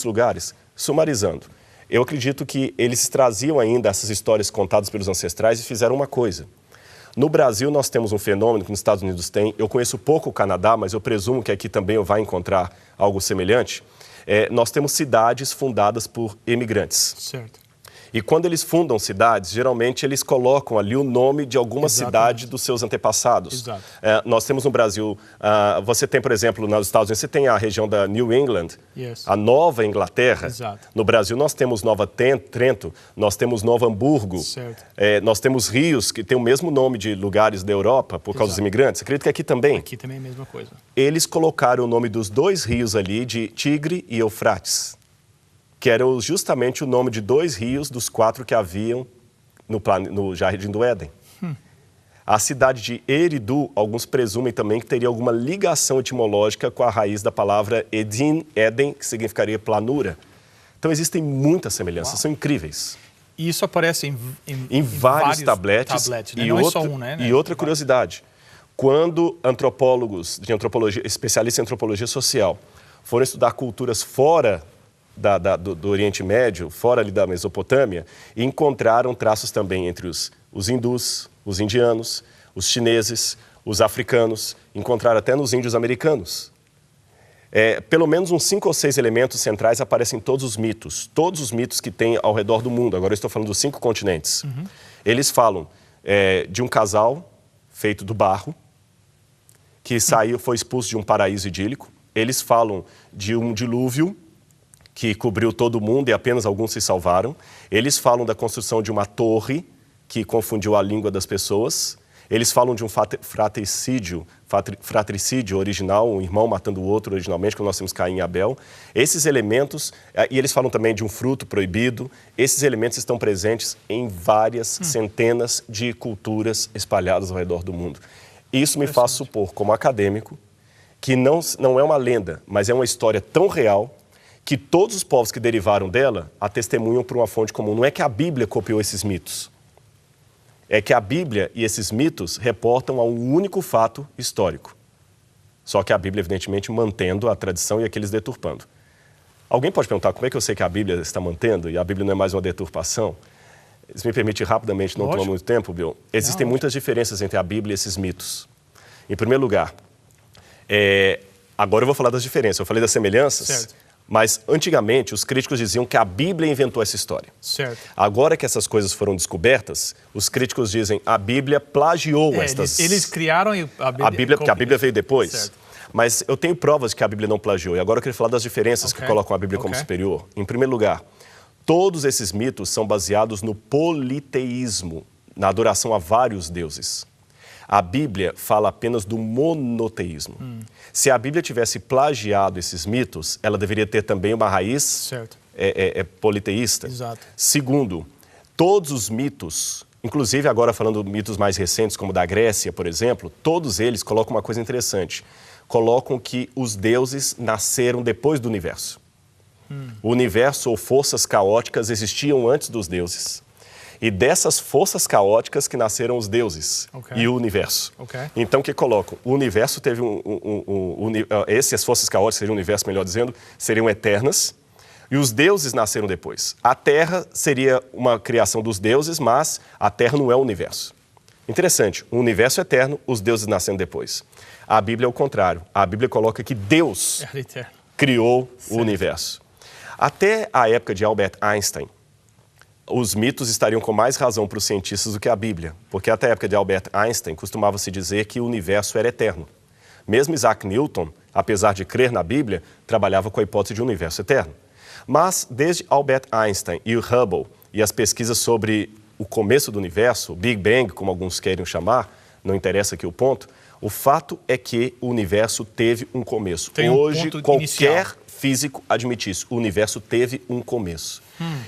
lugares, sumarizando. Eu acredito que eles traziam ainda essas histórias contadas pelos ancestrais e fizeram uma coisa. No Brasil, nós temos um fenômeno que nos Estados Unidos tem. Eu conheço pouco o Canadá, mas eu presumo que aqui também eu vai encontrar algo semelhante. Nós temos cidades fundadas por imigrantes. Certo. E quando eles fundam cidades, geralmente eles colocam ali o nome de alguma cidade dos seus antepassados. Exato. Nós temos no Brasil, você tem, por exemplo, nos Estados Unidos, você tem a região da New England, Yes. a Nova Inglaterra. Exato. No Brasil, nós temos Nova Trento, nós temos Novo Hamburgo. Certo. Nós temos rios que têm o mesmo nome de lugares da Europa por causa dos imigrantes. Acredito que aqui também. Aqui também é a mesma coisa. Eles colocaram o nome dos dois rios ali de Tigre e Eufrates, que era justamente o nome de dois rios dos 4 que haviam no Jardim do Éden. A cidade de Eridu, alguns presumem também que teria alguma ligação etimológica com a raiz da palavra Edin, Éden, que significaria planura. Então existem muitas semelhanças, são incríveis. E isso aparece Em vários tabletes. né? E, não é só um, né? E outra curiosidade, quando antropólogos de antropologia, especialistas em antropologia social, foram estudar culturas fora do Oriente Médio, fora ali da Mesopotâmia, e encontraram traços também entre os hindus, os indianos, os chineses, os africanos, encontraram até nos índios americanos. Pelo menos uns 5 ou 6 elementos centrais aparecem em todos os mitos que tem ao redor do mundo. Agora eu estou falando dos 5 continentes. Eles falam de um casal feito do barro, que foi expulso de um paraíso idílico. Eles falam de um dilúvio que cobriu todo o mundo e apenas alguns se salvaram. Eles falam da construção de uma torre que confundiu a língua das pessoas. Eles falam de um fratricídio original, um irmão matando o outro originalmente, como nós temos Caim e Abel. Esses elementos, e eles falam também de um fruto proibido, esses elementos estão presentes em várias centenas de culturas espalhadas ao redor do mundo. Isso me faz supor, como acadêmico, que não é uma lenda, mas é uma história tão real que todos os povos que derivaram dela a testemunham por uma fonte comum. Não é que a Bíblia copiou esses mitos. É que a Bíblia e esses mitos reportam a um único fato histórico. Só que a Bíblia, evidentemente, mantendo a tradição e aqueles deturpando. Alguém pode perguntar como é que eu sei que a Bíblia está mantendo e a Bíblia não é mais uma deturpação? Se me permite rapidamente, não tomar muito tempo, Bill. Existem muitas diferenças entre a Bíblia e esses mitos. Em primeiro lugar, agora eu vou falar das diferenças. Eu falei das semelhanças. Certo. Mas, antigamente, os críticos diziam que a Bíblia inventou essa história. Certo. Agora que essas coisas foram descobertas, os críticos dizem que a Bíblia plagiou estas... Eles criaram a Bíblia, porque a Bíblia veio depois. Certo. Mas eu tenho provas de que a Bíblia não plagiou. E agora eu queria falar das diferenças que colocam a Bíblia como superior. Em primeiro lugar, todos esses mitos são baseados no politeísmo, na adoração a vários deuses. A Bíblia fala apenas do monoteísmo. Se a Bíblia tivesse plagiado esses mitos, ela deveria ter também uma raiz politeísta. Exato. Segundo, todos os mitos, inclusive agora falando de mitos mais recentes, como da Grécia, por exemplo, todos eles colocam uma coisa interessante. Colocam que os deuses nasceram depois do universo. O universo ou forças caóticas existiam antes dos deuses. E dessas forças caóticas que nasceram os deuses e o universo. Então, que colocam? O universo teve essas forças caóticas, seria o universo, melhor dizendo, seriam eternas. E os deuses nasceram depois. A Terra seria uma criação dos deuses, mas a Terra não é o universo. Interessante, o universo é eterno, os deuses nascendo depois. A Bíblia é o contrário. A Bíblia coloca que Deus criou o universo. Até a época de Albert Einstein, os mitos estariam com mais razão para os cientistas do que a Bíblia, porque até a época de Albert Einstein costumava-se dizer que o universo era eterno. Mesmo Isaac Newton, apesar de crer na Bíblia, trabalhava com a hipótese de um universo eterno. Mas desde Albert Einstein e o Hubble e as pesquisas sobre o começo do universo, o Big Bang, como alguns querem chamar, não interessa aqui o ponto, o fato é que o universo teve um começo. Hoje, qualquer físico admite isso. O universo teve um começo.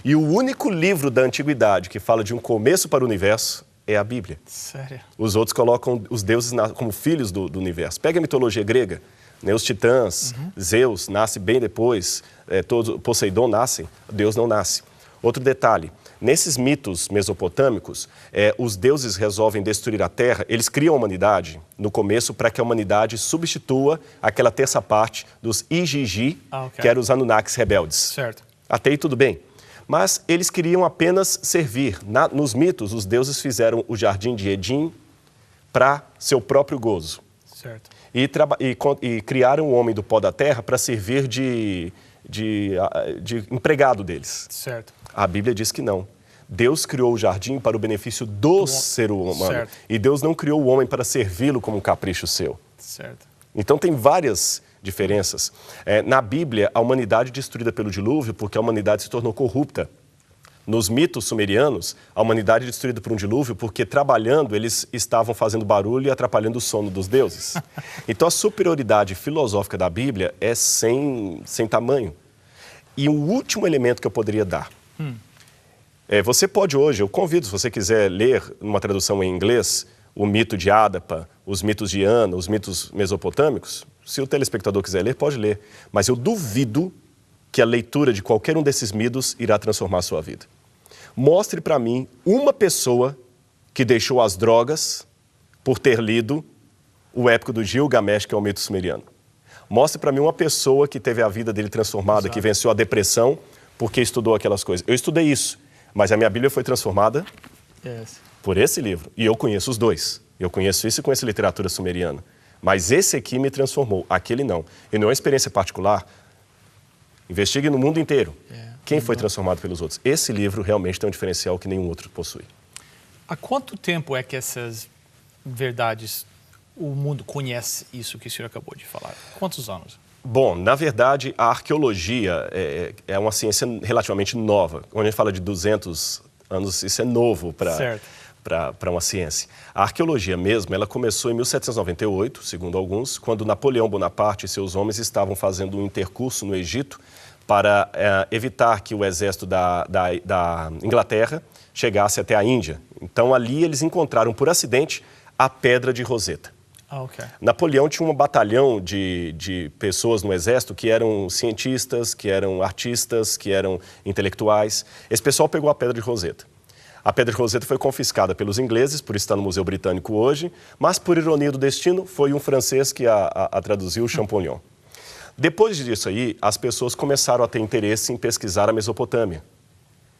E o único livro da antiguidade que fala de um começo para o universo é a Bíblia. Sério? Os outros colocam os deuses como filhos do universo. Pega a mitologia grega, né? Os titãs, Zeus nasce bem depois, Poseidon nasce, Deus não nasce. Outro detalhe, nesses mitos mesopotâmicos, os deuses resolvem destruir a terra, eles criam a humanidade no começo para que a humanidade substitua aquela terça parte dos Igigi, que eram os Anunnakis rebeldes. Certo. Até aí tudo bem. Mas eles queriam apenas servir. Nos mitos, os deuses fizeram o jardim de Éden para seu próprio gozo. Certo. E criaram o homem do pó da terra para servir de empregado deles. Certo. A Bíblia diz que não. Deus criou o jardim para o benefício do ser humano. Certo. E Deus não criou o homem para servi-lo como um capricho seu. Certo. Então tem várias diferenças. Na Bíblia, a humanidade é destruída pelo dilúvio porque a humanidade se tornou corrupta. Nos mitos sumerianos, a humanidade é destruída por um dilúvio porque, trabalhando, eles estavam fazendo barulho e atrapalhando o sono dos deuses. Então, a superioridade filosófica da Bíblia é sem tamanho. E um último elemento que eu poderia dar. Você pode hoje, eu convido, se você quiser ler uma tradução em inglês, o mito de Ádapa, os mitos de Ana, os mitos mesopotâmicos. Se o telespectador quiser ler, pode ler. Mas eu duvido que a leitura de qualquer um desses mitos irá transformar a sua vida. Mostre para mim uma pessoa que deixou as drogas por ter lido o épico do Gilgamesh, que é o mito sumeriano. Mostre para mim uma pessoa que teve a vida dele transformada, Exato. Que venceu a depressão porque estudou aquelas coisas. Eu estudei isso, mas a minha Bíblia foi transformada por esse livro. E eu conheço os dois. Eu conheço isso e conheço literatura sumeriana. Mas esse aqui me transformou, aquele não. E não é uma experiência particular. Investigue no mundo inteiro. Quem foi transformado pelos outros? Esse livro realmente tem um diferencial que nenhum outro possui. Há quanto tempo é que essas verdades, o mundo conhece isso que o senhor acabou de falar? Quantos anos? Bom, na verdade, a arqueologia é uma ciência relativamente nova. Quando a gente fala de 200 anos, isso é novo para uma ciência. A arqueologia mesmo, ela começou em 1798, segundo alguns, quando Napoleão Bonaparte e seus homens estavam fazendo um intercurso no Egito para evitar que o exército da Inglaterra chegasse até a Índia. Então, ali eles encontraram, por acidente, a Pedra de Roseta. Napoleão tinha um batalhão de pessoas no exército que eram cientistas, que eram artistas, que eram intelectuais. Esse pessoal pegou a Pedra de Roseta. A Pedra de Roseta foi confiscada pelos ingleses, por isso está no Museu Britânico hoje, mas, por ironia do destino, foi um francês que a traduziu, Champollion. Depois disso aí, as pessoas começaram a ter interesse em pesquisar a Mesopotâmia.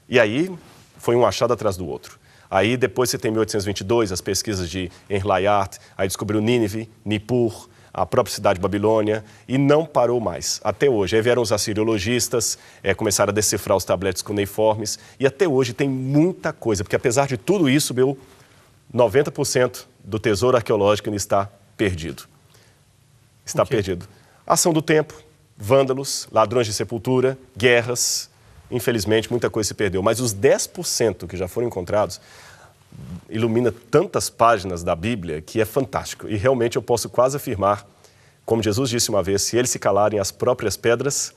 E aí, foi um achado atrás do outro. Aí, depois você tem 1822, as pesquisas de Henry Layard, aí descobriu Nínive, Nippur, a própria cidade de Babilônia, e não parou mais, até hoje. Aí vieram os assiriologistas, começaram a decifrar os tabletes cuneiformes, e até hoje tem muita coisa, porque apesar de tudo isso, 90% do tesouro arqueológico ainda está perdido. Está perdido. Ação do tempo, vândalos, ladrões de sepultura, guerras, infelizmente muita coisa se perdeu. Mas os 10% que já foram encontrados ilumina tantas páginas da Bíblia que é fantástico. E realmente eu posso quase afirmar, como Jesus disse uma vez, se eles se calarem, as próprias pedras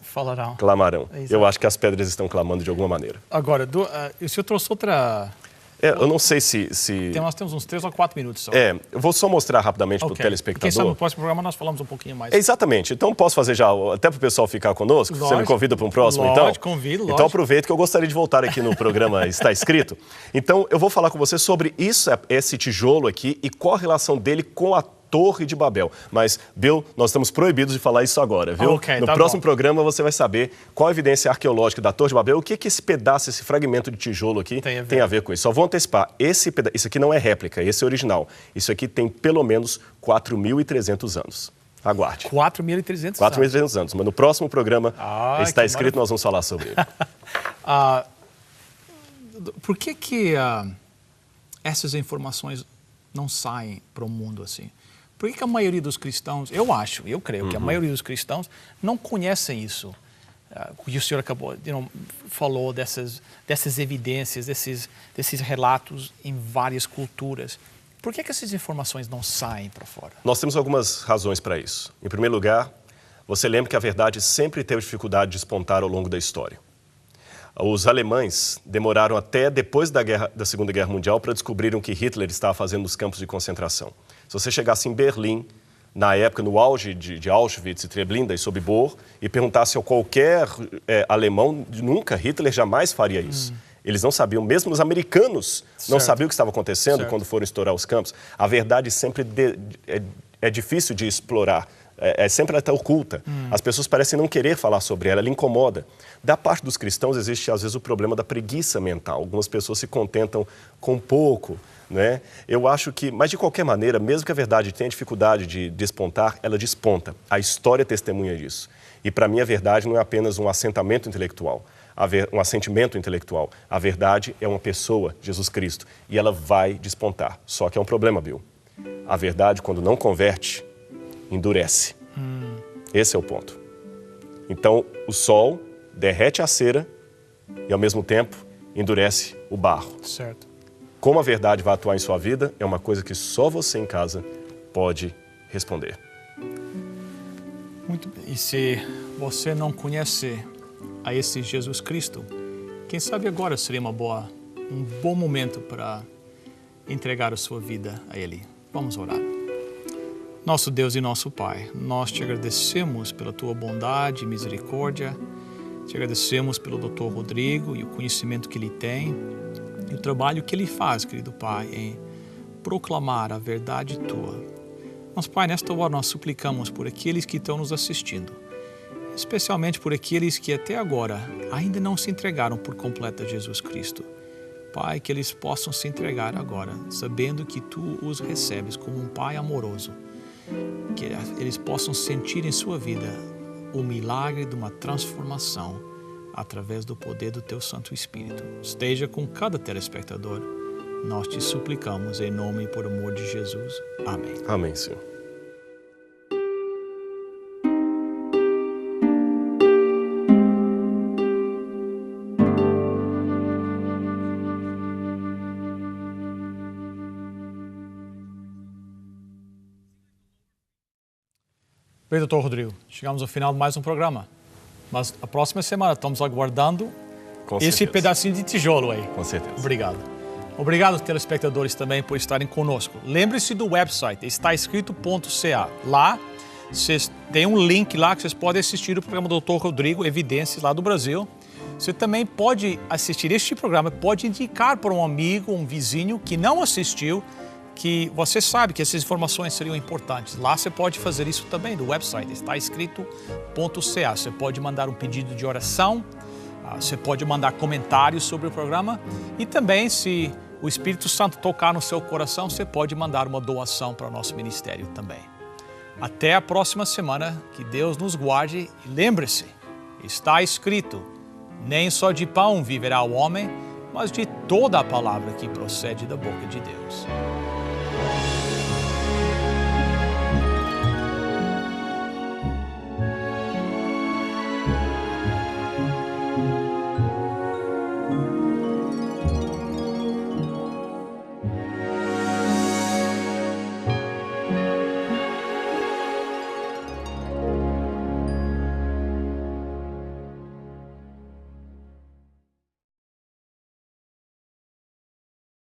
clamarão. Eu acho que as pedras estão clamando de alguma maneira. Agora, o senhor trouxe outra... eu não sei se... Nós temos uns 3 ou 4 minutos só. Eu vou só mostrar rapidamente para o telespectador. Quem sabe no próximo programa nós falamos um pouquinho mais. Exatamente. Então, posso fazer já, até para o pessoal ficar conosco? Lógico. Você me convida para um próximo, então? Convido, Então, aproveito que eu gostaria de voltar aqui no programa Está Escrito. Então, eu vou falar com você sobre esse tijolo aqui e qual a relação dele com a Torre de Babel. Mas, Bill, nós estamos proibidos de falar isso agora, viu? No próximo programa você vai saber qual a evidência arqueológica da Torre de Babel, o que esse pedaço, esse fragmento de tijolo aqui tem a ver com isso. Só vou antecipar, isso aqui não é réplica, esse é original. Isso aqui tem pelo menos 4.300 anos. Aguarde. 4.300 anos? 4.300 anos, mas no próximo programa Está Escrito, nós vamos falar sobre ele. Por que essas informações não saem para o mundo assim? Por que a maioria dos cristãos, eu creio que a maioria dos cristãos não conhecem isso? E o senhor acabou, falou dessas evidências, desses relatos em várias culturas. Por que essas informações não saem para fora? Nós temos algumas razões para isso. Em primeiro lugar, você lembra que a verdade sempre teve dificuldade de despontar ao longo da história. Os alemães demoraram até depois da Segunda Guerra Mundial para descobrirem o que Hitler estava fazendo nos campos de concentração. Se você chegasse em Berlim, na época, no auge de Auschwitz e Treblinka e Sobibor, e perguntasse a qualquer alemão, nunca, Hitler jamais faria isso. Eles não sabiam, mesmo os americanos não sabiam o que estava acontecendo quando foram estourar os campos. A verdade sempre é difícil de explorar. Sempre ela está oculta. As pessoas parecem não querer falar sobre ela, ela incomoda. Da parte dos cristãos existe, às vezes, o problema da preguiça mental. Algumas pessoas se contentam com pouco, né? Eu acho que, mas de qualquer maneira, mesmo que a verdade tenha dificuldade de despontar, ela desponta. A história testemunha disso. E para mim a verdade não é apenas um assentamento intelectual, um assentimento intelectual. A verdade é uma pessoa, Jesus Cristo, e ela vai despontar. Só que é um problema, Bill. A verdade, quando não converte, endurece. Esse é o ponto. Então, o sol derrete a cera e, ao mesmo tempo, endurece o barro. Certo. Como a verdade vai atuar em sua vida é uma coisa que só você em casa pode responder. Muito bem. E se você não conhece a esse Jesus Cristo, quem sabe agora seria um bom momento para entregar a sua vida a Ele. Vamos orar. Nosso Deus e nosso Pai, nós te agradecemos pela tua bondade e misericórdia, te agradecemos pelo Dr. Rodrigo e o conhecimento que ele tem e o trabalho que ele faz, querido Pai, em proclamar a verdade tua. Mas, Pai, nesta hora nós suplicamos por aqueles que estão nos assistindo, especialmente por aqueles que até agora ainda não se entregaram por completo a Jesus Cristo. Pai, que eles possam se entregar agora, sabendo que tu os recebes como um Pai amoroso, que eles possam sentir em sua vida o milagre de uma transformação através do poder do teu Santo Espírito. Esteja com cada telespectador. Nós te suplicamos em nome e por amor de Jesus. Amém. Amém, Senhor. Bem, doutor Rodrigo, chegamos ao final de mais um programa. Mas a próxima semana estamos aguardando esse pedacinho de tijolo aí. Com certeza. Obrigado. Obrigado, telespectadores, também por estarem conosco. Lembre-se do website, estaescrito.ca. Lá, vocês têm um link lá que vocês podem assistir o programa do Dr. Rodrigo, Evidências, lá do Brasil. Você também pode assistir este programa, pode indicar para um amigo, um vizinho que não assistiu, que você sabe que essas informações seriam importantes. Lá você pode fazer isso também no website, estaescrito.ca. Você pode mandar um pedido de oração, você pode mandar comentários sobre o programa e também, se o Espírito Santo tocar no seu coração, você pode mandar uma doação para o nosso ministério também. Até a próxima semana, que Deus nos guarde e lembre-se, está escrito, nem só de pão viverá o homem, mas de toda a palavra que procede da boca de Deus.